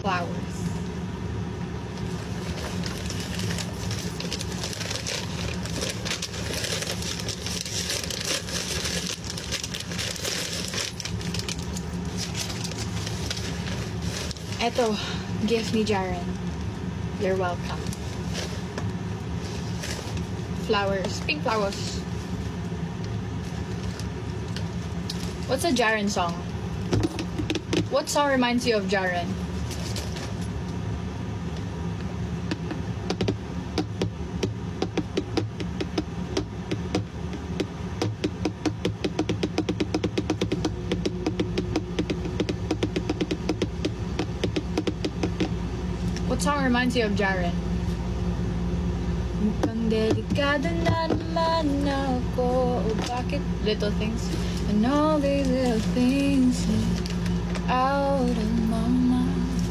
flowers. Eto, gift ni Jaren. You're welcome. Flowers. Pink flowers. What's a Jaren song? What song reminds you of Jaren? What song reminds you of Jaren? Mukhang delikado na naman ako. O bakit? Little things. And all these little things out of